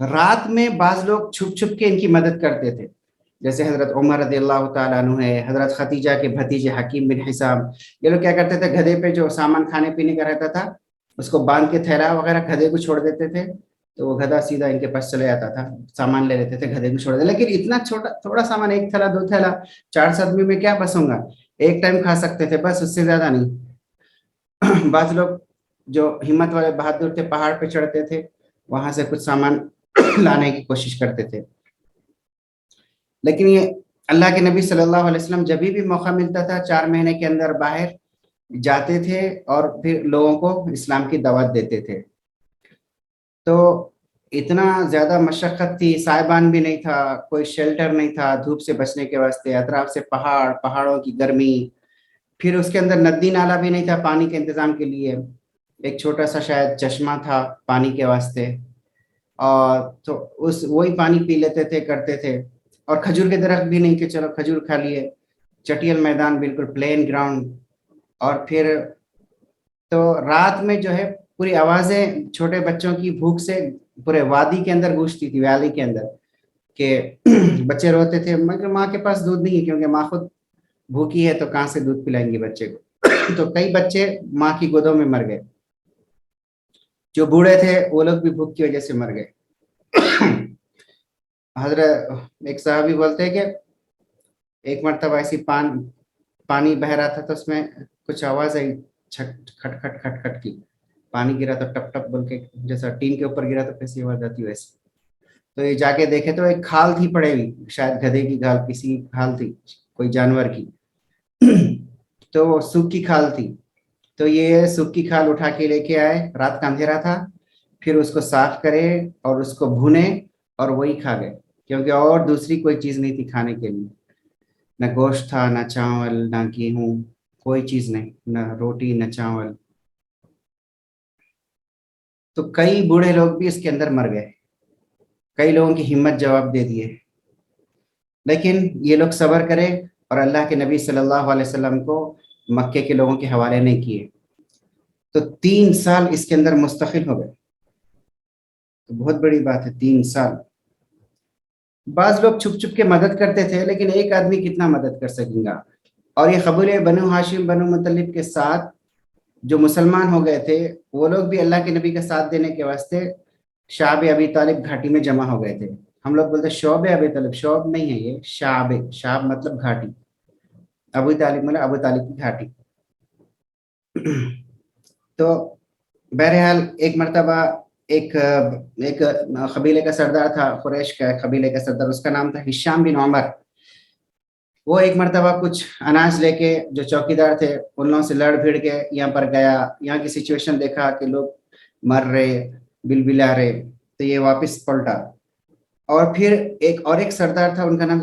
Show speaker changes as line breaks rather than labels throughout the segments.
رات میں بعض لوگ چھپ چھپ کے ان کی مدد کرتے تھے، جیسے حضرت عمر رضی اللہ تعالیٰ عنہ ہے، حضرت ختیجہ کے بھتیجے حکیم بن حسام. یہ لوگ کیا کرتے تھے، گدھے پہ جو سامان کھانے پینے کا رہتا تھا اس کو باندھ کے تھیلا وغیرہ گدھے کو چھوڑ دیتے تھے، تو وہ گدھا سیدھا ان کے پاس چلے جاتا تھا، سامان لے لیتے تھے، گدھے کو چھوڑ دیتے. لیکن اتنا چھوٹا تھوڑا سامان، ایک تھیلا 2 تھیلا 400 آدمی میں کیا بس ہوگا، ایک ٹائم کھا سکتے تھے بس، اس سے زیادہ نہیں. بعض لوگ جو ہمت والے بہادر تھے پہاڑ پہ چڑھتے تھے، وہاں سے کچھ سامان لانے کی کوشش کرتے تھے. لیکن یہ اللہ کے نبی صلی اللہ علیہ وسلم جب بھی موقع ملتا تھا 4 مہینے کے اندر باہر جاتے تھے اور پھر لوگوں کو اسلام کی دعوت دیتے تھے. تو اتنا زیادہ مشقت تھی، سائبان بھی نہیں تھا، کوئی شیلٹر نہیں تھا دھوپ سے بچنے کے واسطے، اطراف سے پہاڑ، پہاڑوں کی گرمی، پھر اس کے اندر ندی نالا بھی نہیں تھا پانی کے انتظام کے لیے، ایک چھوٹا سا شاید چشمہ تھا پانی کے واسطے، اور تو وہی پانی پی لیتے تھے کرتے تھے. اور کھجور کے درخت بھی نہیں کہ چلو کھجور کھا لیے، چٹیل میدان، بالکل پلین گراؤنڈ. اور پھر تو رات میں جو ہے پوری آوازیں چھوٹے بچوں کی بھوک سے پورے وادی کے اندر گونجتی تھی، ویلی کے اندر، کہ بچے روتے تھے مگر ماں کے پاس دودھ نہیں ہے، کیونکہ ماں خود بھوکی ہے تو کہاں سے دودھ پلائیں گی بچے کو. تو کئی بچے ماں کی گودوں میں مر گئے، جو بوڑھے تھے وہ لوگ بھی بھوک کی وجہ سے مر گئے. حضرت ایک صحابی بولتے ہیں کہ ایک مرتبہ ایسی پانی بہ رہا تھا تو اس میں کچھ آواز آئی، کھٹ کھٹ کھٹ کھٹ کی، پانی گرا تو ٹپ ٹپ بول کے، جیسا ٹین کے اوپر گرا تو کیسی آواز آتی ویسے. تو یہ جا کے دیکھے تو ایک کھال تھی پڑے ہوئی، شاید گدھے کی کھال، کسی کی کھال تھی، کوئی جانور کی. تو وہ سوکھی کھال تھی. تو یہ سوکھی کھال اٹھا کے لے کے آئے، رات کا اندھیرا تھا، پھر اس کو صاف کرے اور اس کو بھونے اور وہی کھا گئے، کیونکہ اور دوسری کوئی چیز نہیں تھی کھانے کے لیے، نہ گوشت تھا، نہ چاول، نہ گیہوں، کوئی چیز نہیں، نہ روٹی نہ چاول. تو کئی بوڑھے لوگ بھی اس کے اندر مر گئے، کئی لوگوں کی ہمت جواب دے دیے. لیکن یہ لوگ صبر کرے اور اللہ کے نبی صلی اللہ علیہ وسلم کو مکے کے لوگوں کے حوالے نہیں کیے. تو 3 سال اس کے اندر مستقل ہو گئے. تو بہت بڑی بات ہے 3 سال. بعض لوگ چھپ چھپ کے مدد کرتے تھے، لیکن ایک آدمی کتنا مدد کر سکے گا. اور یہ قبیلے بنو ہاشم بنو مطلب کے ساتھ جو مسلمان ہو گئے تھے، وہ لوگ بھی اللہ کے نبی کا ساتھ دینے کے واسطے شعب ابی طالب گھاٹی میں جمع ہو گئے تھے. ہم لوگ بولتے شعب ابی طالب، شعب نہیں ہے یہ، شعب مطلب گھاٹی، ابو طالب مطلب ابو طالب کی گھاٹی. تو بہرحال ایک مرتبہ ایک قبیلے کا سردار تھا، قریش کا قبیلے کا سردار، اس کا نام تھا ہشام بن عمر. وہ ایک مرتبہ کچھ اناج لے کے جو چوکیدار تھے ان لوگوں سے لڑ بھیڑ کے یہاں پر گیا، یہاں کی سچویشن دیکھا کہ لوگ مر رہے، بل بلا رہے، تو یہ واپس پلٹا. اور پھر ایک سردار تھا، ان کا نام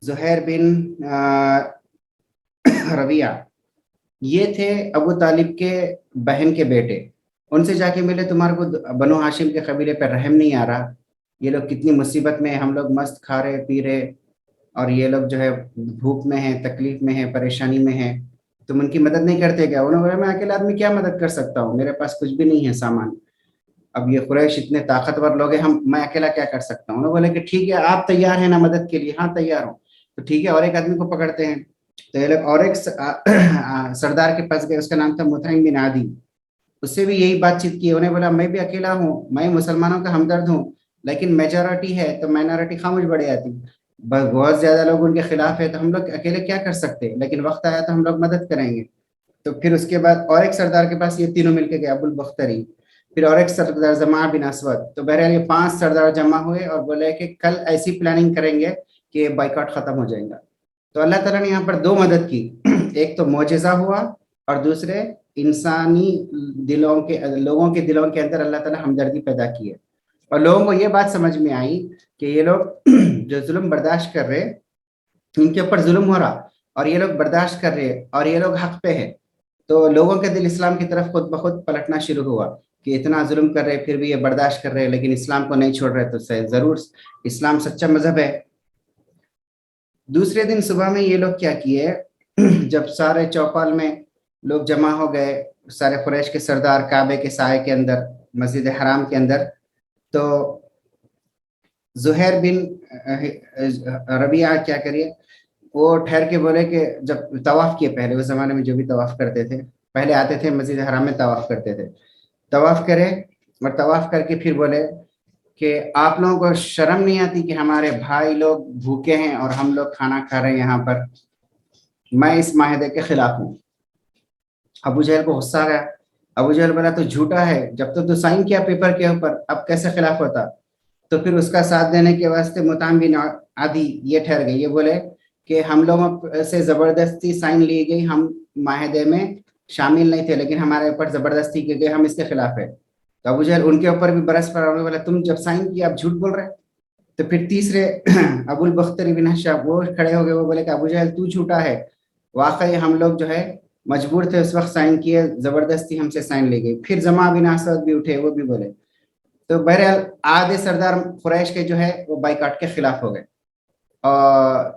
زہیر بن رویہ. یہ تھے ابو طالب کے بہن کے بیٹے. ان سے جا کے ملے، تمہارے کو بنو ہاشم کے قبیلے پر رحم نہیں آ رہا، یہ لوگ کتنی مصیبت میں، ہم لوگ مست کھا رہے پی رہے اور یہ لوگ جو ہے بھوک میں ہیں، تکلیف میں ہیں، پریشانی میں ہیں، تم ان کی مدد نہیں کرتے کیا؟ انہوں نے بولا میں اکیلا آدمی کیا مدد کر سکتا ہوں، میرے پاس کچھ بھی نہیں ہے سامان. اب یہ قریش اتنے طاقتور لوگ ہیں، میں اکیلا کیا کر سکتا ہوں؟ انہوں نے بولا کہ ٹھیک ہے آپ تیار ہیں نا مدد کے لیے؟ ہاں تیار ہوں. تو ٹھیک ہے، اور ایک آدمی کو پکڑتے ہیں. تو یہ لوگ اور ایک سردار کے پاس گئے، اس کا نام تھا مطعم بن عدی. اس سے بھی یہی بات چیت کی. انہیں بولا میں بھی اکیلا ہوں، میں مسلمانوں کا ہمدرد ہوں، لیکن میجورٹی ہے تو مائنورٹی خاموش بڑھ جاتی، بہت زیادہ لوگ ان کے خلاف ہے تو ہم لوگ اکیلے کیا کر سکتے، لیکن وقت آیا تو ہم لوگ مدد کریں گے. تو پھر اس کے بعد اور ایک سردار کے پاس یہ تینوں مل کے گئے، ابو البختری، پھر اور ایک سردار زماع بن اسود. تو بہرحال یہ 5 سردار جمع ہوئے اور بولے کہ کل ایسی پلاننگ کریں گے کہ بائیکاٹ ختم ہو جائے گا. تو اللہ تعالیٰ نے یہاں پر 2 مدد کی، ایک تو معجزہ ہوا اور دوسرے انسانی لوگوں کے دلوں کے اندر اللہ تعالیٰ ہمدردی پیدا کی ہے. اور لوگوں کو یہ بات سمجھ میں آئی کہ یہ لوگ جو ظلم برداشت کر رہے، ان کے اوپر ظلم ہو رہا اور یہ لوگ برداشت کر رہے اور یہ لوگ حق پہ ہے، تو لوگوں کے دل اسلام کی طرف خود بخود پلٹنا شروع ہوا کہ اتنا ظلم کر رہے پھر بھی یہ برداشت کر رہے لیکن اسلام کو نہیں چھوڑ رہے، تو ضرور اسلام سچا مذہب ہے. دوسرے دن صبح میں یہ لوگ کیا کیے، جب سارے چوپال میں لوگ جمع ہو گئے، سارے قریش کے سردار کعبے کے سائے کے اندر، مسجد حرام کے اندر، تو زہیر بن ربیعہ کیا کریے وہ ٹھہر کے بولے کہ جب طواف کیے پہلے اس زمانے میں جو بھی طواف کرتے تھے پہلے آتے تھے مسجد حرام میں طواف کرتے تھے طواف کرے اور طواف کر کے پھر بولے کہ آپ لوگوں کو شرم نہیں آتی کہ ہمارے بھائی لوگ بھوکے ہیں اور ہم لوگ کھانا کھا رہے ہیں یہاں پر میں اس معاہدے کے خلاف ہوں ابو جہل کو غصہ آ گیا ابو جہل بولا تو جھوٹا ہے جب تو سائن کیا پیپر کے اوپر اب کیسے خلاف ہوتا تو پھر اس کا ساتھ دینے کے واسطے مطعم بن عدی یہ ٹھہر گئے یہ بولے کہ ہم لوگوں سے زبردستی سائن لی گئی ہم معاہدے میں شامل نہیں تھے لیکن ہمارے اوپر زبردستی کی گئی ہم اس کے خلاف ہے تو ابو جہل ان کے اوپر بھی برس پر بولا تم جب سائن کیا اب جھوٹ بول رہے تو پھر تیسرے ابو البختری بن حشاب وہ کھڑے ہو گئے وہ بولے کہ ابو جہل تو جھوٹا ہے واقعی ہم لوگ جو ہے مجبور تھے اس وقت سائن کیے زبردستی ہم سے سائن لے گئی پھر زما بن اسد بھی اٹھے وہ بھی بولے تو بہرحال آدھے سردار قریش کے جو ہے وہ بائیکاٹ کے خلاف ہو گئے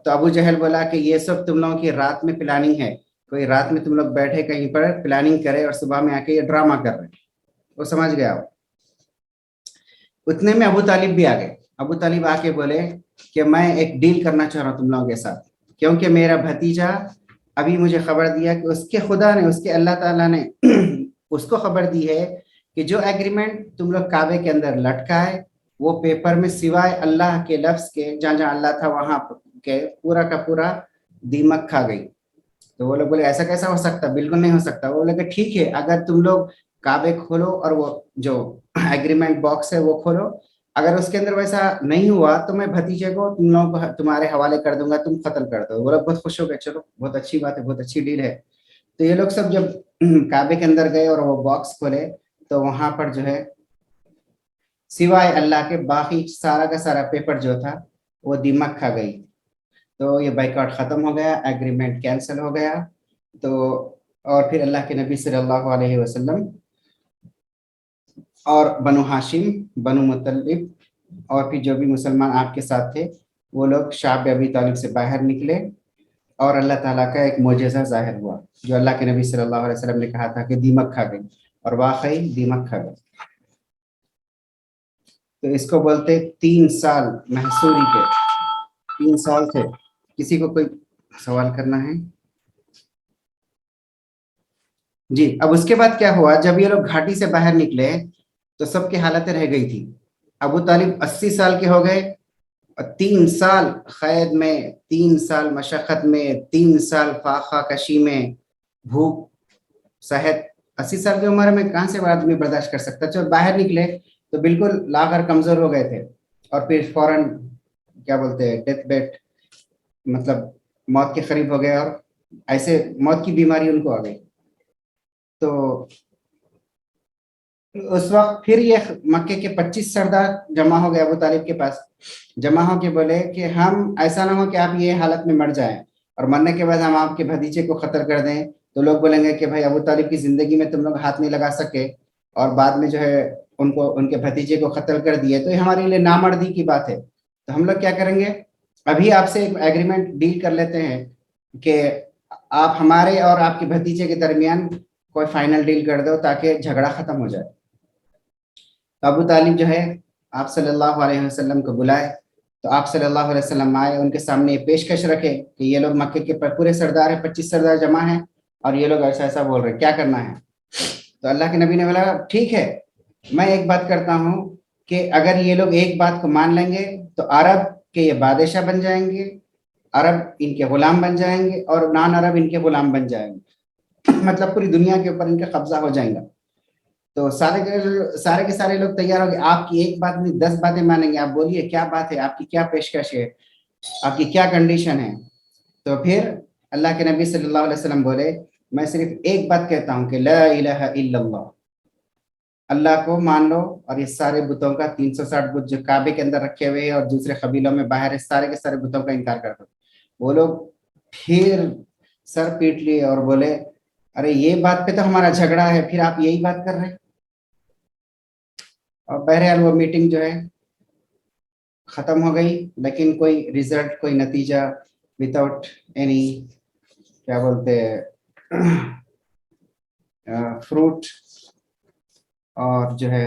تو ابو جہل بولا کہ یہ سب تم لوگوں کی رات میں پلاننگ ہے کوئی رات میں تم لوگ بیٹھے کہیں پر پلاننگ کرے اور صبح میں آ کے یہ ڈرامہ کر رہے وہ سمجھ گیا اتنے میں ابو طالب بھی آ گئے ابو طالب آ کے بولے کہ میں ایک ڈیل کرنا چاہ رہا ہوں تم لوگوں کے ساتھ کیونکہ میرا بھتیجا ابھی مجھے خبر دیا کہ اس کے خدا نے اس کے اللہ تعالیٰ نے اس کو خبر دی ہے کہ جو ایگریمنٹ تم لوگ کعبے کے اندر لٹکا ہے وہ پیپر میں سوائے اللہ کے لفظ کے جہاں جہاں اللہ تھا وہاں کے پورا کا پورا دیمک کھا گئی تو وہ لوگ بولے ایسا کیسا ہو سکتا بالکل نہیں ہو سکتا وہ بولے کہ ٹھیک ہے اگر تم لوگ کعبے کھولو اور وہ جو ایگریمنٹ باکس ہے وہ کھولو اگر اس کے اندر ویسا نہیں ہوا تو میں بھتیجے کو تم لوگ تمہارے حوالے کر دوں گا تم قتل کر دو وہ لوگ بہت خوش ہو گئے چلو بہت اچھی بات ہے بہت اچھی ڈیل ہے تو یہ لوگ سب جب کعبے کے اندر گئے اور وہ باکس کھولے تو وہاں پر جو ہے سوائے اللہ کے باقی سارا کا سارا پیپر جو تھا وہ دیمک کھا گئی تو یہ بائیکاٹ ختم ہو گیا ایگریمنٹ کینسل ہو گیا تو اور پھر اللہ کے نبی صلی اللہ علیہ وسلم اور بنو ہاشم بنو مطلب اور پھر جو بھی مسلمان آپ کے ساتھ تھے وہ لوگ شعب ابی طالب سے باہر نکلے اور اللہ تعالیٰ کا ایک معجزہ ظاہر ہوا جو اللہ کے نبی صلی اللہ علیہ وسلم نے کہا تھا کہ دیمک کھا گئی اور واقعی دیمک کھا گئی تو اس کو بولتے 3 سال محصوری کے 3 سال تھے کسی کو کوئی سوال کرنا ہے جی اب اس کے بعد کیا ہوا جب یہ لوگ گھاٹی سے باہر نکلے تو سب کی حالتیں رہ گئی تھی ابو طالب 80 سال کے ہو گئے 3 سال قید میں 3 سال مشقت میں 3 سال فاقہ کشی میں بھوک صحت 80 سال کی عمر میں کہاں سے آدمی برداشت کر سکتا جب باہر نکلے تو بالکل لاغر کمزور ہو گئے تھے اور پھر فوراً کیا بولتے ہیں ڈیتھ بیڈ مطلب موت کے قریب ہو گئے اور ایسے موت کی بیماری ان کو آ گئی تو اس وقت پھر یہ مکے کے 25 سردار جمع ہو گئے ابو طالب کے پاس جمع ہو کے بولے کہ ہم ایسا نہ ہو کہ آپ یہ حالت میں مر جائیں اور مرنے کے بعد ہم آپ کے بھتیجے کو قتل کر دیں تو لوگ بولیں گے کہ بھائی ابو طالب کی زندگی میں تم لوگ ہاتھ نہیں لگا سکے اور بعد میں جو ہے ان کو ان کے بھتیجے کو قتل کر دیے تو یہ ہمارے لیے نامردی کی بات ہے تو ہم لوگ کیا کریں گے ابھی آپ سے ایک ایگریمنٹ ڈیل کر لیتے ہیں کہ آپ ہمارے اور آپ کے بھتیجے کے درمیان کوئی فائنل ڈیل کر دو تاکہ جھگڑا ختم ہو جائے ابو طالب جو ہے آپ صلی اللہ علیہ وسلم کو بلائے تو آپ صلی اللہ علیہ وسلم آئے ان کے سامنے یہ پیشکش رکھے کہ یہ لوگ مکے کے پورے سردار ہیں 25 سردار جمع ہیں اور یہ لوگ ایسا ایسا بول رہے ہیں کیا کرنا ہے تو اللہ کے نبی نے بولا ٹھیک ہے میں ایک بات کرتا ہوں کہ اگر یہ لوگ ایک بات کو مان لیں گے تو عرب کے یہ بادشاہ بن جائیں گے عرب ان کے غلام بن جائیں گے اور نان عرب ان کے غلام بن جائیں گے مطلب پوری دنیا کے اوپر ان کا قبضہ ہو جائے گا تو سارے کے سارے لوگ تیار ہو گئے آپ کی ایک بات نہیں 10 باتیں مانیں گے آپ بولیے کیا بات ہے آپ کی کیا پیشکش ہے آپ کی کیا کنڈیشن ہے تو پھر اللہ کے نبی صلی اللہ علیہ وسلم بولے میں صرف ایک بات کہتا ہوں کہ لا الہ الا اللہ اللہ کو مان لو اور یہ سارے بتوں کا 360 بت جو کعبے کے اندر رکھے ہوئے اور دوسرے قبیلوں میں باہر سارے کے سارے بتوں کا انکار کر دو وہ لوگ پھر سر پیٹ لیے اور بولے ارے یہ بات پہ تو ہمارا جھگڑا ہے پھر آپ یہی بات کر رہے ہیں اور بہرحال وہ میٹنگ جو ہے ختم ہو گئی لیکن کوئی ریزلٹ کوئی نتیجہ وداؤٹ اینی کیا بولتے فروٹ اور جو ہے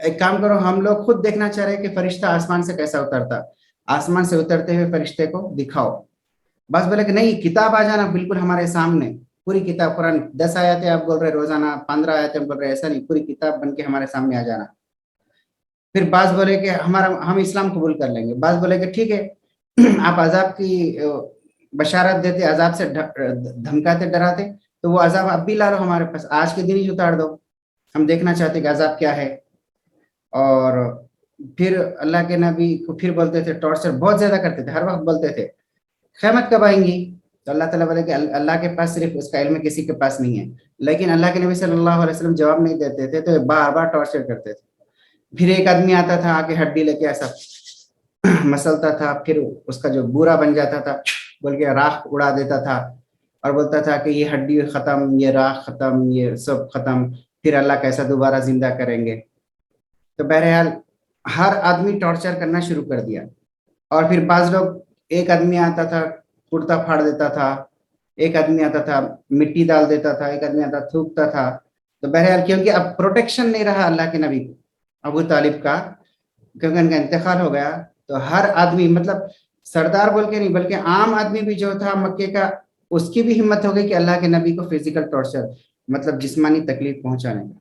ایک کام کرو، ہم لوگ خود دیکھنا چاہ رہے ہیں کہ فرشتہ آسمان سے کیسا اترتا، آسمان سے اترتے ہوئے فرشتے کو دکھاؤ. بس بولے کہ نہیں کتاب آ جانا بالکل ہمارے سامنے، پوری کتاب قرآن 10 آیتیں آپ بول رہے روزانہ، 15 آیتیں بول رہے، ایسا نہیں، پوری کتاب بن کے ہمارے سامنے آ جانا. پھر بعض بولے کہ ہم اسلام قبول کر لیں گے، بعض بولے کہ ٹھیک ہے آپ عذاب کی بشارت دیتے، عذاب سے دھمکاتے ڈراتے، تو وہ عذاب اب بھی لا لو ہمارے پاس، آج کے دن ہی اتار دو، ہم دیکھنا چاہتے کہ عذاب کیا ہے. اور پھر اللہ کے نبی کو پھر بولتے تھے، ٹارچر بہت زیادہ کرتے تھے، ہر وقت بولتے تھے قیامت کب آئیں گی. تو اللہ تعالیٰ بولے کہ اللہ کے پاس صرف اس کا علم کسی کے پاس نہیں ہے. لیکن اللہ کے نبی صلی اللہ علیہ وسلم جواب نہیں دیتے تھے، تو بار بار ٹارچر کرتے تھے. پھر ایک آدمی آتا تھا، آ کے ہڈی لے کے ایسا مسلتا تھا، پھر اس کا جو بورا بن جاتا تھا بول کے راکھ اڑا دیتا تھا، اور بولتا تھا کہ یہ ہڈی ختم، یہ راکھ ختم، یہ سب ختم، پھر اللہ کیسا دوبارہ زندہ کریں گے. تو بہرحال ہر آدمی ٹارچر کرنا شروع کر دیا. اور پھر بعض لوگ، ایک آدمی آتا تھا کرتا پھاڑ دیتا تھا، ایک آدمی آتا تھا مٹی ڈال دیتا تھا، ایک آدمی آتا تھوکتا تھا. تو بہرحال کیونکہ اب پروٹیکشن نہیں رہا اللہ کے نبی کو، ابو طالب کا، کیونکہ ان کا انتقال ہو گیا، تو ہر آدمی، مطلب سردار بول کے نہیں بلکہ عام آدمی بھی جو تھا مکے کا، اس کی بھی ہمت ہو گئی کہ اللہ کے نبی کو فزیکل ٹارچر، مطلب جسمانی تکلیف پہنچانے کا.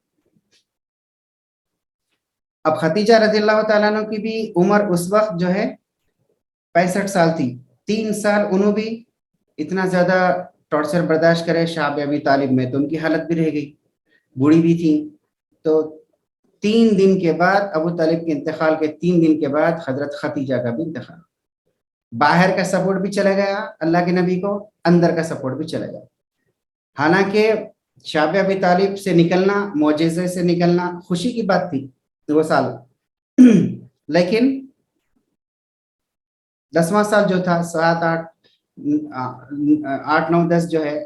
اب ختیجہ رضی اللہ تعالیٰ عنہ کی بھی عمر اس وقت جو ہے 65 سال تھی. 3 سال انہوں بھی اتنا زیادہ ٹارچر برداشت کرے شعب ابی طالب میں، تو ان کی حالت بھی رہ گئی، بوڑھی بھی تھی. تو 3 دن کے بعد، ابو طالب کے انتقال کے 3 دن کے بعد حضرت ختیجہ کا بھی انتقال. باہر کا سپورٹ بھی چلا گیا اللہ کے نبی کو، اندر کا سپورٹ بھی چلا گیا. حالانکہ شعب ابی طالب سے نکلنا، معجزے سے نکلنا خوشی کی بات تھی 2 سال لیکن 10واں سال جو تھا، 7 8 9 10 جو ہے،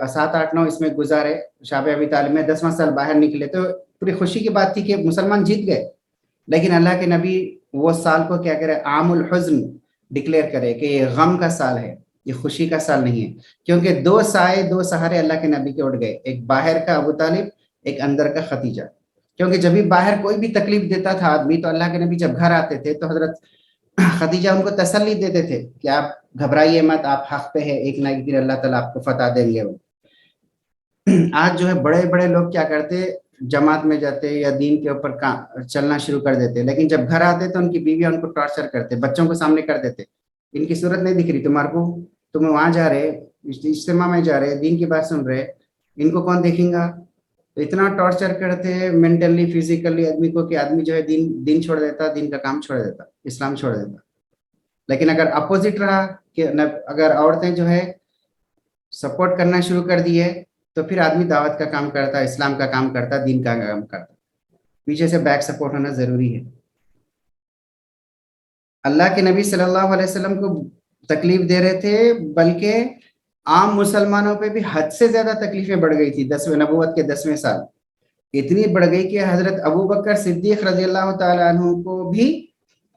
7 8 9 اس میں گزارے شعب ابی طالب میں، 10واں سال باہر نکلے، تو پوری خوشی کی بات تھی کہ مسلمان جیت گئے. لیکن اللہ کے نبی وہ سال کو کیا کرے، عام الحزن ڈکلیئر کرے کہ یہ غم کا سال ہے، یہ خوشی کا سال نہیں ہے. کیونکہ 2 سائے، 2 سہارے اللہ کے نبی کے اٹھ گئے، ایک باہر کا ابو طالب، ایک اندر کا ختیجہ. کیونکہ جب بھی باہر کوئی بھی تکلیف دیتا تھا آدمی، تو اللہ کے نبی جب گھر آتے تھے تو حضرت ختیجہ ان کو تسلی دیتے تھے کہ آپ گھبرائیے مت، آپ حق پہ ہے، ایک نہ ایک دن اللہ تعالیٰ آپ کو فتح دیں گے. آج جو ہے بڑے بڑے لوگ کیا کرتے، جماعت میں جاتے یا دین کے اوپر چلنا شروع کر دیتے، لیکن جب گھر آتے تو ان کی بیویاں ان کو ٹارچر کرتے، بچوں کو سامنے کر دیتے، ان کی صورت نہیں دکھ رہی تمہارے کو، تم وہاں جا رہے، اجتماع میں جا رہے، دین کی بات سن رہے، ان کو کون دیکھیں گا. تو اتنا ٹارچر کرتے ہیں مینٹلی فزیکلی آدمی کو، کہ آدمی جو ہے دین چھوڑ دیتا، دین کا کام چھوڑ دیتا، اسلام چھوڑ دیتا. لیکن اگر اپوزٹ رہا کہ اگر عورتیں جو ہے سپورٹ کرنا شروع کر دی ہے، تو پھر آدمی دعوت کا کام کرتا، اسلام کا کام کرتا، دین کا کام کرتا. پیچھے سے بیک سپورٹ ہونا ضروری ہے. اللہ کے نبی صلی اللہ علیہ وسلم کو تکلیف دے رہے تھے، بلکہ عام مسلمانوں پہ بھی حد سے زیادہ تکلیفیں بڑھ گئی تھی. 10ویں نبوت کے 10ویں سال اتنی بڑھ گئی کہ حضرت ابو بکر صدیق رضی اللہ تعالیٰ عنہ کو بھی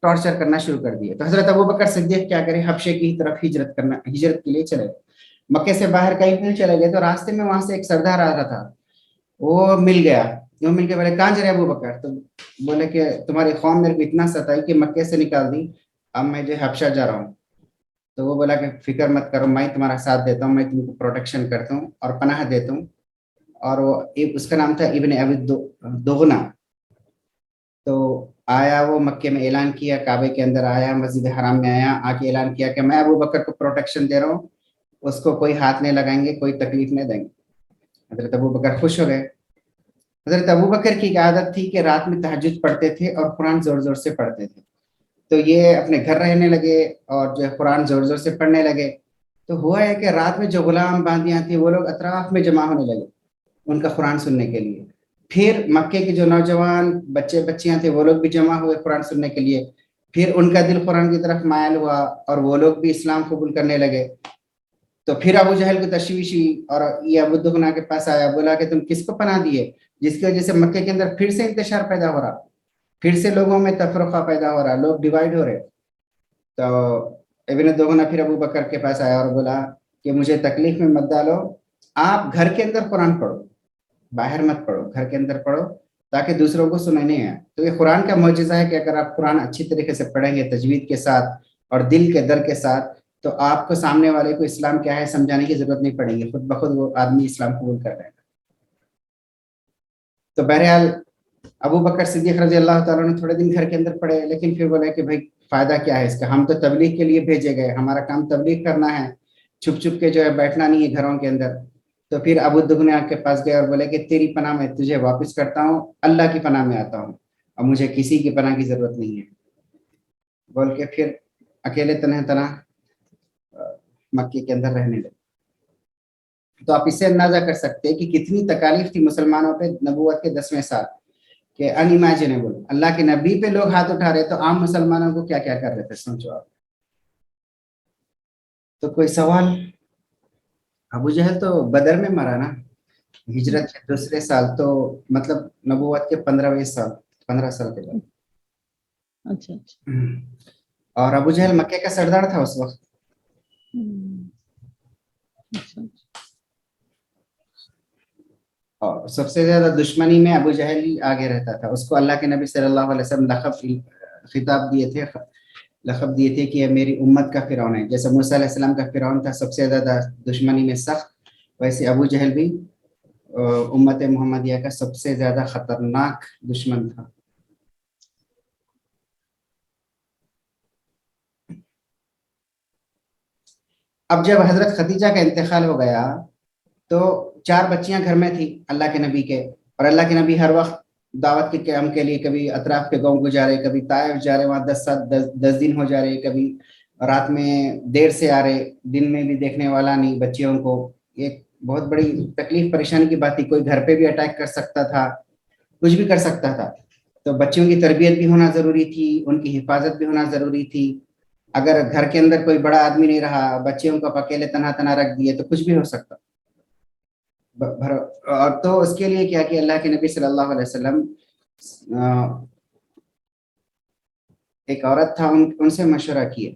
ٹارچر کرنا شروع کر دیا. تو حضرت ابو بکر صدیق کیا کرے، حبشے کی طرف ہجرت کے لیے چلے، مکے سے باہر کہیں بھی چلے گئے. تو راستے میں وہاں سے ایک سردار آ رہا تھا، وہ مل گیا، وہ مل کے بولے کہاں جا رہے ابو بکر؟ تو بولے کہ تمہاری قوم میرے کو اتنا ستائی کہ مکے سے نکال دی، اب میں جو حبشہ جا رہا ہوں. تو وہ بولا کہ فکر مت کرو، میں تمہارا ساتھ دیتا ہوں، میں تم کو پروٹیکشن کرتا ہوں اور پناہ دیتا ہوں. اور وہ اس کا نام تھا ابن ابی دغنا. تو آیا، وہ مکے میں اعلان کیا، کعبے کے اندر آیا، مسجد حرام میں آیا، آ کے اعلان کیا کہ میں ابو بکر کو پروٹیکشن دے رہا ہوں، اس کو کوئی ہاتھ نہیں لگائیں گے، کوئی تکلیف نہیں دیں گے. حضرت ابو بکر خوش ہو گئے. حضرت ابو بکر کی عادت تھی کہ رات میں تہجد پڑھتے تھے اور قرآن زور زور سے پڑھتے تھے. تو یہ اپنے گھر رہنے لگے اور جو ہے قرآن زور زور سے پڑھنے لگے. تو ہوا ہے کہ رات میں جو غلام باندیاں تھیں، وہ لوگ اطراف میں جمع ہونے لگے ان کا قرآن سننے کے لیے. پھر مکے کے جو نوجوان بچے بچیاں تھے، وہ لوگ بھی جمع ہوئے قرآن سننے کے لیے. پھر ان کا دل قرآن کی طرف مائل ہوا اور وہ لوگ بھی اسلام قبول کرنے لگے. تو پھر ابو جہل کو تشویش ہوئی اور یہ ابو دغنا کے پاس آیا، بولا کہ تم کس کو پناہ دیے، جس کی وجہ سے مکے کے اندر پھر سے انتشار پیدا ہو رہا، پھر سے لوگوں میں تفرقہ پیدا ہو رہا، لوگ ڈیوائیڈ ہو رہے. تو ابن دغنا پھر ابو بکر کے پاس آیا اور بولا کہ مجھے تکلیف میں مت ڈالو، آپ گھر کے اندر قرآن پڑھو، باہر مت پڑھو، گھر کے اندر پڑھو، تاکہ دوسروں کو سننے آئے. تو یہ قرآن کا معجزہ ہے کہ اگر آپ قرآن اچھی طریقے سے پڑھیں گے تجوید کے ساتھ اور دل کے در کے ساتھ تو آپ کو سامنے والے کو اسلام کیا ہے سمجھانے کی ضرورت نہیں پڑے گی, خود بخود وہ آدمی اسلام قبول کر رہے گا. تو بہرحال ابو بکر صدیق رضی اللہ تعالیٰ نے تھوڑے دن گھر کے اندر پڑھے, لیکن پھر بولے کہ بھائی فائدہ کیا ہے اس کا, ہم تو تبلیغ کے لیے بھیجے گئے, ہمارا کام تبلیغ کرنا ہے, چھپ چھپ کے جو ہے بیٹھنا نہیں ہے گھروں کے اندر. تو پھر ابو دغنے کے پاس گئے اور بولے کہ تیری پناہ میں تجھے واپس کرتا ہوں, اللہ کی پناہ میں آتا ہوں, اور مجھے کسی کی پناہ کی ضرورت نہیں ہے, بول کے پھر اکیلے تنہا مکے کے اندر رہنے لگے. تو آپ اس سے اندازہ کر سکتے ہیں کہ کتنی تکالیف تھی مسلمانوں پہ نبوت کے 10ویں سال, کہ ان امیجنیبل, اللہ کے نبی پہ لوگ ہاتھ اٹھا رہے تو عام مسلمانوں کو کیا کیا کر رہے تھے سوچو آپ. تو کوئی سوال؟ ابو جہل تو بدر میں مرا نا, ہجرت کے 2 سال, تو مطلب نبوت کے 15 سال کے بعد.
اچھا اچھا.
اور ابو جہل مکے کا سردار تھا اس وقت.
اچھا.
اور سب سے زیادہ دشمنی میں ابو جہل آگے رہتا تھا. اس کو اللہ کے نبی صلی اللہ علیہ وسلم لقب دیے تھے کہ یہ میری امت کا فرعون ہے. جیسے موسیٰ علیہ السلام کا فرعون تھا سب سے زیادہ دشمنی میں سخت, ویسے ابو جہل بھی امت محمدیہ کا سب سے زیادہ خطرناک دشمن تھا. اب جب حضرت خدیجہ کا انتقال ہو گیا تو 4 بچیاں گھر میں تھی اللہ کے نبی کے, اور اللہ کے نبی ہر وقت دعوت کے قیام کے لیے کبھی اطراف کے گاؤں کو جا رہے, کبھی طائف جا رہے, وہاں 10 دن ہو جا رہے, کبھی رات میں دیر سے آ رہے, دن میں بھی دیکھنے والا نہیں بچیوں کو. ایک بہت بڑی تکلیف پریشانی کی بات تھی, کوئی گھر پہ بھی اٹیک کر سکتا تھا, کچھ بھی کر سکتا تھا. تو بچیوں کی تربیت بھی ہونا ضروری تھی, ان کی حفاظت بھی ہونا ضروری تھی. اگر گھر کے اندر کوئی بڑا آدمی نہیں رہا, بچیوں کو اکیلے تنہا رکھ دیے تو کچھ بھی ہو سکتا. اور تو اس کے لیے کیا کہ اللہ کے نبی صلی اللہ علیہ وسلم ایک عورت تھا, ان سے مشورہ کیے,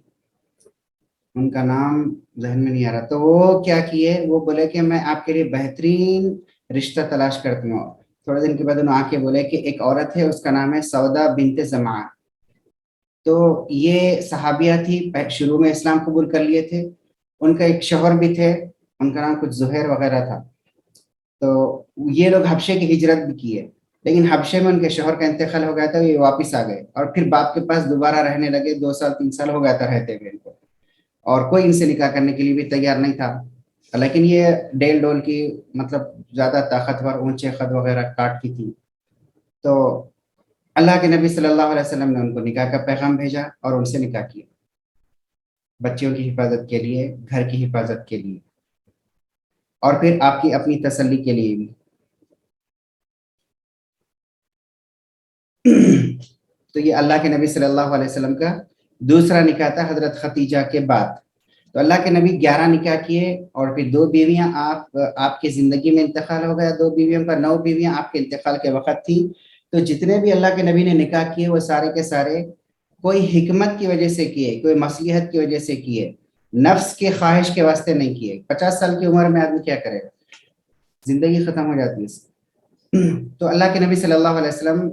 ان کا نام ذہن میں نہیں آ رہا. تو وہ کیا کیے, وہ بولے کہ میں آپ کے لیے بہترین رشتہ تلاش کرتی ہوں. تھوڑے دن کے بعد انہوں آ کے بولے کہ ایک عورت ہے, اس کا نام ہے سودا بنت زمعہ. تو یہ صحابیہ تھی, شروع میں اسلام قبول کر لیے تھے. ان کا ایک شوہر بھی تھے, ان کا نام کچھ زہیر وغیرہ تھا. تو یہ لوگ حبشے کی ہجرت بھی کیے, لیکن حبشے میں ان کے شوہر کا انتقال ہو گیا تھا, یہ واپس آ گئے اور پھر باپ کے پاس دوبارہ رہنے لگے. 2 سال 3 سال ہو گیا تھا رہتے ہوئے ان کو, اور کوئی ان سے نکاح کرنے کے لیے بھی تیار نہیں تھا. لیکن یہ ڈیل ڈول کی مطلب زیادہ طاقتور اونچے قد وغیرہ کاٹ کی تھی. تو اللہ کے نبی صلی اللہ علیہ وسلم نے ان کو نکاح کا پیغام بھیجا اور ان سے نکاح کیا, بچیوں کی حفاظت کے لیے, گھر کی حفاظت کے لیے, اور پھر آپ کی اپنی تسلی کے لیے بھی. تو یہ اللہ کے نبی صلی اللہ علیہ وسلم کا دوسرا نکاح تھا حضرت خدیجہ کے بعد. تو اللہ کے نبی 11 نکاح کیے, اور پھر 2 بیویاں آپ کی زندگی میں انتقال ہو گیا, 2 بیویوں کا 9 بیویاں آپ کے انتقال کے وقت تھی. تو جتنے بھی اللہ کے نبی نے نکاح کیے وہ سارے کے سارے کوئی حکمت کی وجہ سے کیے, کوئی مصلحت کی وجہ سے کیے, نفس کے خواہش کے واسطے نہیں کیے. 50 سال کی عمر میں آدمی کیا کرے گا, زندگی ختم ہو جاتی ہے. تو اللہ کے نبی صلی اللہ علیہ وسلم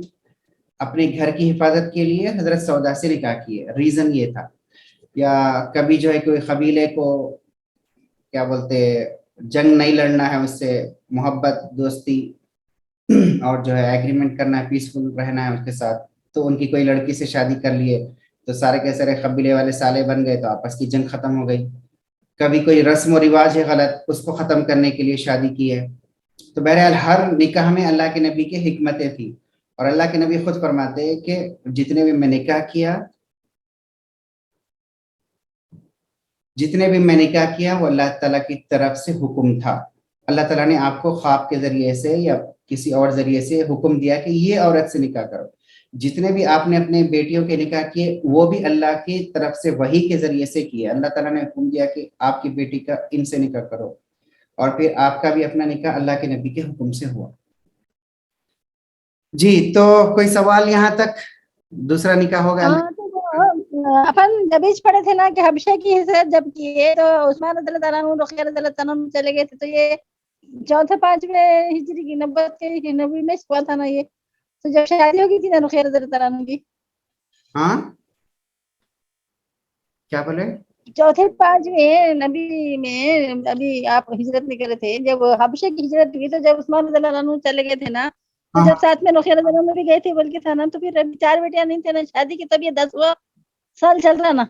اپنے گھر کی حفاظت کے لیے حضرت سودا سے نکاح کیے. ریزن یہ تھا, یا کبھی جو ہے کوئی قبیلے کو کیا بولتے جنگ نہیں لڑنا ہے, اس سے محبت دوستی اور جو ہے ایگریمنٹ کرنا ہے, پیسفل رہنا ہے اس کے ساتھ, تو ان کی کوئی لڑکی سے شادی کر لیے تو سارے کے سارے قبیلے والے سالے بن گئے, تو آپس کی جنگ ختم ہو گئی. کبھی کوئی رسم و رواج ہے غلط, اس کو ختم کرنے کے لیے شادی کی ہے. تو بہرحال ہر نکاح میں اللہ کے نبی کی حکمتیں تھی, اور اللہ کے نبی خود فرماتے ہیں کہ جتنے بھی میں نکاح کیا وہ اللہ تعالیٰ کی طرف سے حکم تھا. اللہ تعالیٰ نے آپ کو خواب کے ذریعے سے یا کسی اور ذریعے سے حکم دیا کہ یہ عورت سے نکاح کرو. جتنے بھی آپ نے اپنے بیٹیوں کے نکاح کیے وہ بھی اللہ کی طرف سے وحی کے ذریعے سے کیے. اللہ تعالیٰ نے حکم دیا کہ آپ کی بیٹی کا ان سے نکاح کرو, اور پھر آپ کا بھی اپنا نکاح اللہ کے نبی کے حکم سے ہوا. جی, تو کوئی سوال یہاں تک؟ دوسرا نکاح ہوگا.
اپن جبیج پڑے تھے نا کہ حبشہ کی ہجرت جب کیے تو عثمان رضی اللہ تعالیٰ عنہ, رقیہ رضی اللہ تعالیٰ عنہ چلے گئے تھے, تو یہ 4 5 ہجری کی نبوت کے نبی میں ہوا تھا نا یہ. تو جب شادی ہوگی تھی نا رقیہ رضی اللہ عنہ کی،
ہاں کیا بولے؟
چوتھے پانچویں نبی میں ابھی آپ ہجرت نہیں کرے تھے، جب حبشہ کی ہجرت ہوئی تو جب عثمان رضی اللہ عنہ چلے گئے تھے نا، تو
ہاں
جب ساتھ میں رقیہ رضی اللہ عنہ بھی گئے تھے بلکہ تھا نا، تو پھر ابھی 4 بیٹیاں نہیں تھے نا شادی کی، تب یہ 10واں سال چل رہا نا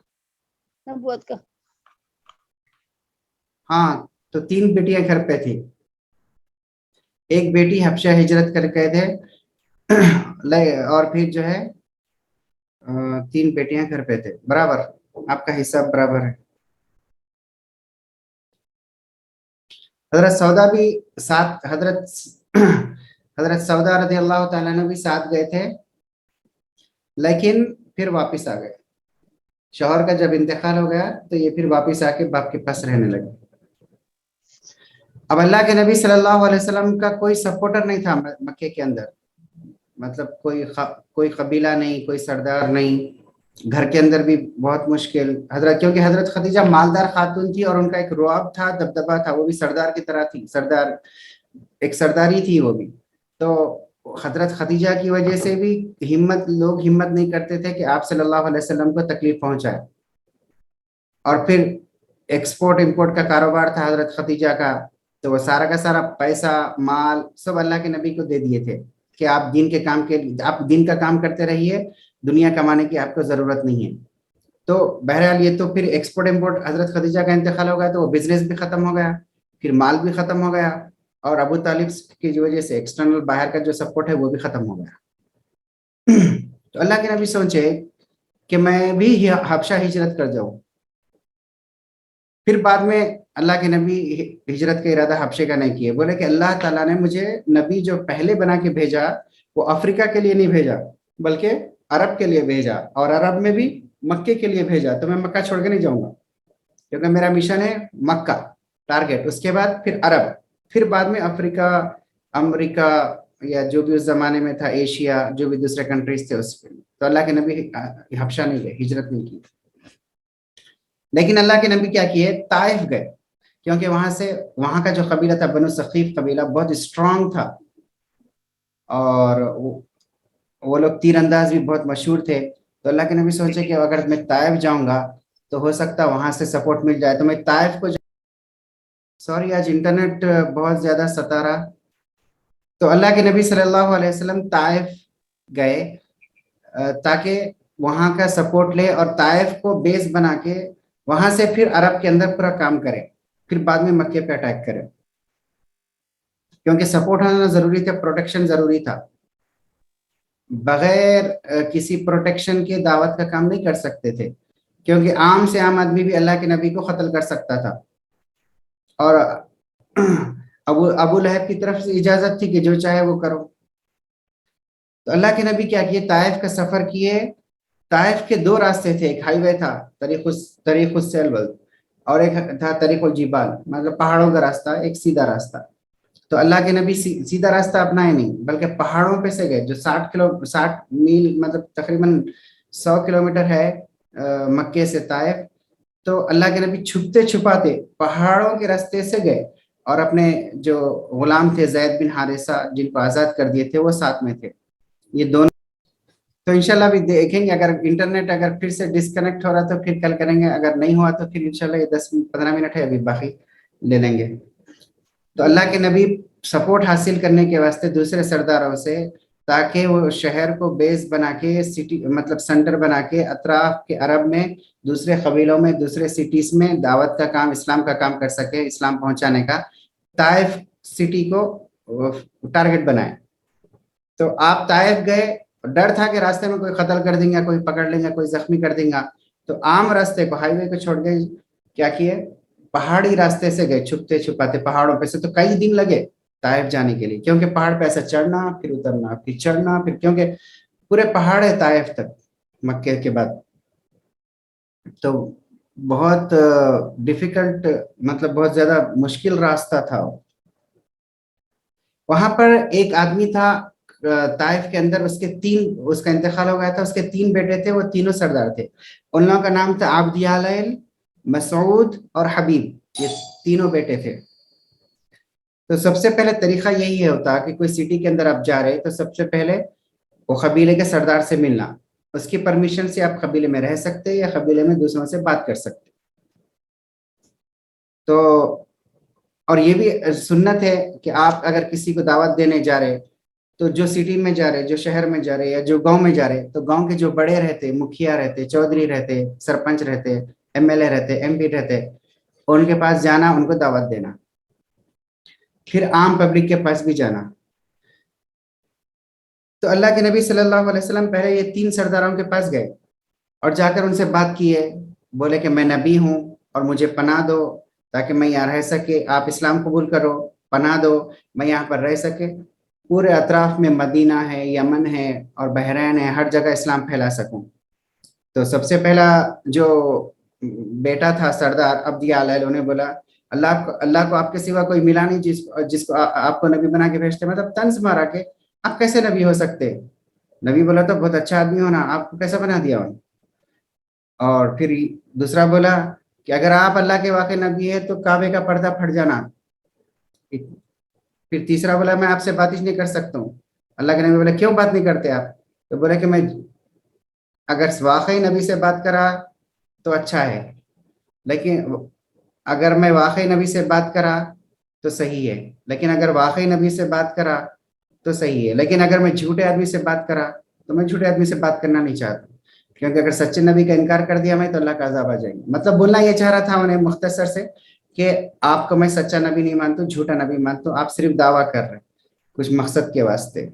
نبوت کا.
ہاں تو 3 بیٹیاں گھر پہ تھی، ایک بیٹی حبشہ ہجرت کر گئے تھے اور پھر جو ہے 3 بیٹیاں گھر پہ تھے. برابر، آپ کا حساب برابر ہے. حضرت سودا بھی ساتھ، حضرت سودا رضی اللہ تعالیٰ عنہ بھی ساتھ گئے تھے، لیکن پھر واپس آ گئے. شوہر کا جب انتقال ہو گیا تو یہ پھر واپس آ کے باپ کے پاس رہنے لگے. اب اللہ کے نبی صلی اللہ علیہ وسلم کا کوئی سپورٹر نہیں تھا مکے کے اندر، مطلب کوئی قبیلہ نہیں، کوئی سردار نہیں. گھر کے اندر بھی بہت مشکل، کیونکہ حضرت خدیجہ مالدار خاتون تھی اور ان کا ایک رعب تھا، دبدبہ تھا، وہ بھی سردار کی طرح تھی، ایک سرداری تھی وہ بھی. تو حضرت خدیجہ کی وجہ سے بھی لوگ ہمت نہیں کرتے تھے کہ آپ صلی اللہ علیہ وسلم کو تکلیف پہنچائے. اور پھر ایکسپورٹ امپورٹ کا کاروبار تھا حضرت خدیجہ کا، تو وہ سارا کا سارا پیسہ مال سب اللہ کے نبی کو دے دیے تھے کہ آپ دین کا کام کرتے رہیے، دنیا کمانے کی آپ کو ضرورت نہیں ہے. تو بہرحال یہ تو پھر ایکسپورٹ امپورٹ، حضرت خدیجہ کا انتقال ہو گیا تو وہ بزنس بھی ختم ہو گیا، پھر مال بھی ختم ہو گیا، اور ابو طالب کی وجہ سے ایکسٹرنل باہر کا جو سپورٹ ہے وہ بھی ختم ہو گیا. تو اللہ کے نبی سوچے کہ میں بھی حبشہ ہجرت کر جاؤں. پھر بعد میں اللہ کے نبی ہجرت کا ارادہ حبشے کا نہیں کیے، بولے کہ اللہ تعالیٰ نے مجھے نبی جو پہلے بنا کے بھیجا وہ افریقہ کے لیے نہیں بھیجا بلکہ عرب کے لیے بھیجا، اور عرب میں بھی مکے کے لیے بھیجا. تو میں مکہ چھوڑ کے نہیں جاؤں گا کیونکہ میرا مشن ہے مکہ ٹارگیٹ، اس کے بعد پھر عرب، پھر بعد میں افریقہ، امریکہ، یا جو بھی اس زمانے میں تھا، ایشیا، جو بھی دوسرے کنٹریز تھے اس پہ. تو اللہ کے نبی حبشہ نہیں گئے، ہجرت نہیں کی. لیکن اللہ کے نبی کیا کیے، طائف گئے، کیونکہ وہاں کا جو قبیلہ تھا بنو ثقیف قبیلہ بہت اسٹرانگ تھا، اور وہ لوگ تیر انداز بھی بہت مشہور تھے. تو اللہ کے نبی سوچے کہ اگر میں طائف جاؤں گا تو ہو سکتا وہاں سے سپورٹ مل جائے. تو میں طائف کو سوری آج انٹرنیٹ بہت زیادہ ستا رہا. تو اللہ کے نبی صلی اللہ علیہ وسلم طائف گئے تاکہ وہاں کا سپورٹ لے اور طائف کو بیس بنا کے وہاں سے پھر عرب کے اندر پورا کام کرے، پھر بعد میں مکے پہ اٹیک کرے. کیونکہ سپورٹ ہونا ضروری تھا، پروٹیکشن ضروری تھا. بغیر کسی پروٹیکشن کے دعوت کا کام نہیں کر سکتے تھے، کیونکہ عام سے عام آدمی بھی اللہ کے نبی کو قتل کر سکتا تھا. اور ابو لہب کی طرف سے اجازت تھی کہ جو چاہے وہ کرو. تو اللہ کے نبی کیا کیے، طائف کا سفر کیے. طائف کے 2 راستے تھے، ایک ہائی وے تھا طریق السیلول، اور ایک تھا طریق الجبال، مطلب پہاڑوں کا راستہ، ایک سیدھا راستہ. تو اللہ کے نبی سیدھا راستہ اپنائے نہیں بلکہ پہاڑوں پہ سے گئے، جو 60 میل مطلب تقریباً 100 کلومیٹر ہے مکے سے طائف. تو اللہ کے نبی چھپتے چھپاتے پہاڑوں کے راستے سے گئے، اور اپنے جو غلام تھے زید بن حارثہ جن کو آزاد کر دیے تھے وہ ساتھ میں تھے. یہ دونوں تو انشاءاللہ بھی دیکھیں گے، اگر انٹرنیٹ اگر پھر سے ڈسکنیکٹ ہو رہا تو پھر کل کریں گے، اگر نہیں ہوا تو پھر انشاءاللہ یہ 10-15 منٹ ہے ابھی باقی لے لیں گے. تو اللہ کے نبی سپورٹ حاصل کرنے کے واسطے دوسرے سرداروں سے، تاکہ وہ شہر کو بیس بنا کے سٹی مطلب سینٹر بنا کے اطراف کے عرب میں دوسرے قبیلوں میں دوسرے سٹیز میں دعوت کا کام، اسلام کا کام کر سکے، اسلام پہنچانے کا. طائف سٹی کو ٹارگٹ بنائے. تو آپ طائف گئے، ڈر تھا کہ راستے میں کوئی قتل کر دیں گا، کوئی پکڑ لیں گا، کوئی زخمی کر دیں گا. تو عام راستے کو، ہائی وے کو چھوڑ کے کیا کیے، پہاڑی راستے سے گئے چھپتے چھپاتے پہاڑوں پہ سے. تو کئی دن لگے طائف جانے کے لیے، کیونکہ پہاڑ پہ ایسا چڑھنا پھر اترنا پھر چڑھنا پھر، کیونکہ پورے پہاڑ ہے طائف تک مکے کے بعد. تو بہت ڈیفیکلٹ، مطلب بہت زیادہ مشکل راستہ تھا. وہاں پر ایک آدمی تھا طائف کے اندر، اس کا انتقال ہو گیا تھا، اس کے 3 بیٹے تھے، وہ تینوں سردار تھے. ان لوگوں کا نام تھا عبد یعلیل، مسعود اور حبیب، یہ تینوں بیٹے تھے. تو سب سے پہلے طریقہ یہی ہوتا کہ کوئی سٹی کے اندر آپ جا رہے تو سب سے پہلے وہ قبیلے کے سردار سے ملنا، اس کی پرمیشن سے آپ قبیلے میں رہ سکتے ہیں یا قبیلے میں دوسروں سے بات کر سکتے. تو اور یہ بھی سنت ہے کہ آپ اگر کسی کو دعوت دینے جا رہے تو جو سٹی میں جا رہے، جو شہر میں جا رہے یا جو گاؤں میں جا رہے، تو گاؤں کے جو بڑے رہتے، مکھیا رہتے، چودھری رہتے، سرپنچ رہتے، ایم ایل اے رہتے، ایم پی رہتے، ان کے پاس جانا، ان کو دعوت دینا. پھر عام پبلک کے پاس بھی جانا. تو اللہ کے نبی صلی اللہ علیہ وسلم پہلے یہ 3 سرداروں کے پاس گئے اور جا کر ان سے بات کی ہے. بولے کہ میں نبی ہوں اور مجھے پناہ دو تاکہ میں یہاں رہ سکے، آپ اسلام قبول کرو، پناہ دو، میں یہاں پر رہ سکے. پورے اطراف میں مدینہ ہے، یمن ہے اور بحرین ہے، ہر جگہ اسلام پھیلا سکوں. تو سب سے پہلا جو بیٹا تھا سردار عبدیہ علیہ، نے بولا اللہ کو آپ کے سوا کوئی ملا نہیں جس کو آپ کو نبی بنا کے بھیجتے. مطلب طنز مارا کہ آپ کیسے نبی ہو سکتے. نبی بولا تو بہت اچھا آدمی ہونا، آپ کو کیسا بنا دیا. اور پھر دوسرا بولا کہ اگر آپ اللہ کے واقع نبی ہے تو کعبے کا پردہ پھٹ جانا. پھر تیسرا بولا میں آپ سے بات ہی نہیں کر سکتا ہوں. اللہ کے نبی بولا کیوں بات نہیں کرتے آپ؟ تو بولے کہ میں اگر واقعی نبی سے بات کرا تو اچھا ہے، لیکن اگر میں واقعی نبی سے بات کرا تو صحیح ہے، لیکن اگر واقعی نبی سے بات کرا تو صحیح ہے، لیکن اگر میں جھوٹے آدمی سے بات کرا تو میں جھوٹے آدمی سے بات کرنا نہیں چاہتا، کیونکہ اگر سچے نبی کا انکار کر دیا میں تو اللہ کا عذاب آ جائے گا. مطلب بولنا یہ چاہ رہا تھا انہیں مختصر سے کہ آپ کو میں سچا نبی نہیں مانتا، جھوٹا نبی مانتا ہوں، آپ صرف دعویٰ کر رہے ہیں کچھ مقصد کے واسطے.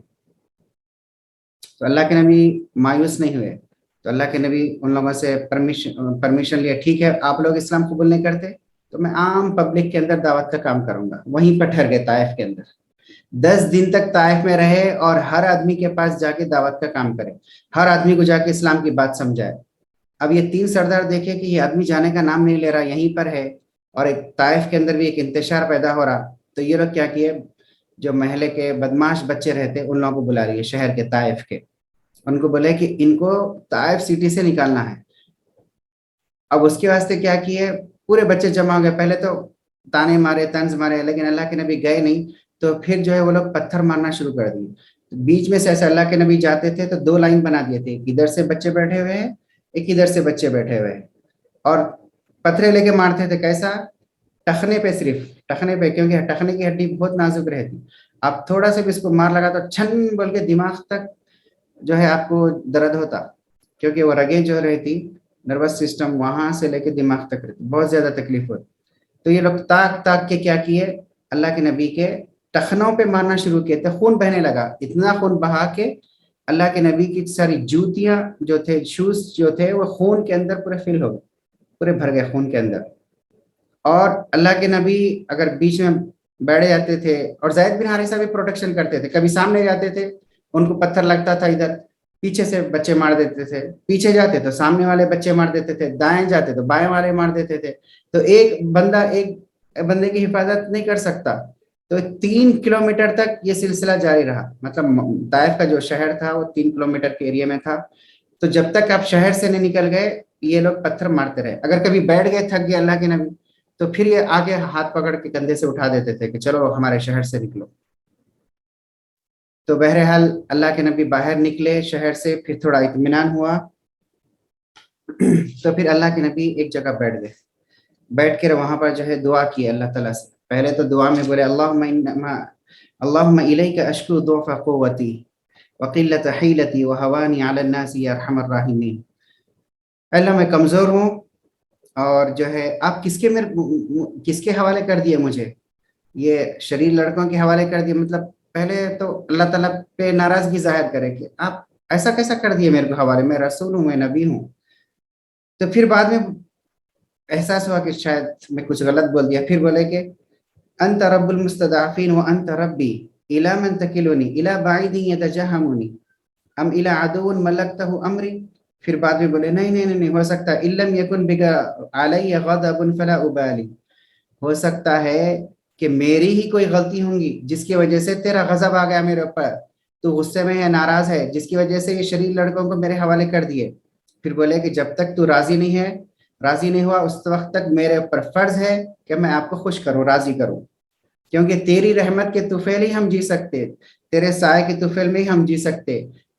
تو اللہ کے نبی مایوس نہیں ہوئے. تو اللہ کے نبی ان لوگوں سے پرمیشن لیا، ٹھیک ہے آپ لوگ اسلام قبول نہیں کرتے تو میں عام پبلک کے اندر دعوت کا کام کروں گا. وہیں پر ٹھہر گئے طائف کے اندر. 10 دن تک طائف میں رہے اور ہر آدمی کے پاس جا کے دعوت کا کام کرے، ہر آدمی کو جا کے اسلام کی بات سمجھائے. اب یہ 3 سردار دیکھے کہ یہ آدمی جانے کا نام نہیں لے رہا، یہیں پر ہے، اور ایک طائف کے اندر بھی ایک انتشار پیدا ہو رہا. تو یہ لوگ کیا کیے، جو محلے کے بدماش بچے رہتے ان لوگوں کو بلا رہی ہے، شہر کے طائف کے، ان کو بولے کہ ان کو طائف سٹی سے نکالنا ہے. اب اس کے واسطے کیا کیے، پورے بچے جمع ہو گئے. پہلے تو تانے مارے، طنز مارے، لیکن اللہ کے نبی گئے نہیں. تو پھر جو ہے وہ لوگ پتھر مارنا شروع کر دیے. بیچ میں سے ایسے اللہ کے نبی جاتے تھے تو 2 لائن بنا دیے تھے، ادھر سے بچے بیٹھے ہوئے ہیں، ایک ادھر سے بچے بیٹھے ہوئے ہیں، اور پتھرے لے کے مارتے تھے. کیسا؟ ٹخنے پہ، صرف ٹخنے پہ، کیونکہ ٹخنے کی ہڈی بہت نازک رہتی. آپ تھوڑا سا بھی اس کو مار لگا تو چھن بول کے دماغ تک جو ہے آپ کو درد ہوتا، کیونکہ وہ رگیں جو رہتی نروس سسٹم وہاں سے لے کے دماغ تک رہتی، بہت زیادہ تکلیف ہوتی. تو یہ لوگ تاک تاک کے کیا کیے، اللہ کے نبی کے ٹخنوں پہ مارنا شروع کیے تھے. خون بہنے لگا، اتنا خون بہا کہ اللہ کے نبی کی ساری جوتیاں جو تھے، شوز جو تھے، وہ خون کے اندر پورے فل ہو گئے، پورے بھر گئے خون کے اندر. اور اللہ کے نبی اگر بیچ میں بیٹھ جاتے تھے، اور زید بن حارثہ بھی پروٹیکشن کرتے تھے، کبھی سامنے جاتے تھے ان کو پتھر لگتا تھا، ادھر پیچھے سے بچے مار دیتے تھے، پیچھے جاتے تو سامنے والے بچے مار دیتے تھے، دائیں جاتے تو بائیں والے مار دیتے تھے. تو ایک بندے کی حفاظت نہیں کر سکتا. تو 3 کلومیٹر تک یہ سلسلہ جاری رہا. مطلب طائف کا جو شہر تھا وہ 3 کلومیٹر کے ایریا میں تھا. تو جب تک آپ شہر سے نہیں نکل گئے یہ لوگ پتھر مارتے رہے. اگر کبھی بیٹھ گئے، تھک گئے اللہ کے نبی، تو پھر یہ آگے ہاتھ پکڑ کے کندھے سے اٹھا دیتے تھے کہ چلو ہمارے شہر سے نکلو. تو بہرحال اللہ کے نبی باہر نکلے شہر سے، پھر تھوڑا اطمینان ہوا. تو پھر اللہ کے نبی ایک جگہ بیٹھ گئے، بیٹھ کر وہاں پر جو ہے دعا کی اللہ تعالیٰ سے. پہلے تو دعا میں بولے اللہم الیک اشکو ضعف قوتی وقلت حیلتی وہوانی علی الناس یا ارحم الراحمین. اللہ میں کمزور ہوں، اور جو ہے آپ کس کے حوالے کر دیے مجھے، یہ شریر لڑکوں کے حوالے کر دیے. مطلب پہلے تو اللہ تعالیٰ پہ ناراضگی ظاہر کرے کہ آپ ایسا کیسا کر دیے میرے کو حوالے، میں رسول ہوں، میں نبی ہوں. تو پھر بعد میں احساس ہوا کہ شاید میں کچھ غلط بول دیا. پھر بولے کہ انت رب المستضعفین وانت ربی الی من تکلونی الی بعید یتجہمونی ام الی عدو ملکتہ امری. پھر بعد میں بولے نہیں ہو سکتا الم یکن بک علی غضب فلا ابالی، ہو سکتا ہے کہ میری ہی کوئی غلطی ہوں گی جس کی وجہ سے تیرا غضب آ گیا میرے اوپر، تو غصے میں ہے، ناراض ہے، جس کی وجہ سے یہ شریر لڑکوں کو میرے حوالے کر دیے. پھر بولے کہ جب تک تو راضی نہیں ہوا اس وقت تک میرے اوپر فرض ہے کہ میں آپ کو خوش کروں، راضی کروں، کیونکہ تیری رحمت کے طفیل ہی ہم جی سکتے، تیرے سائے کے طفیل میں ہی ہم جی سکتے.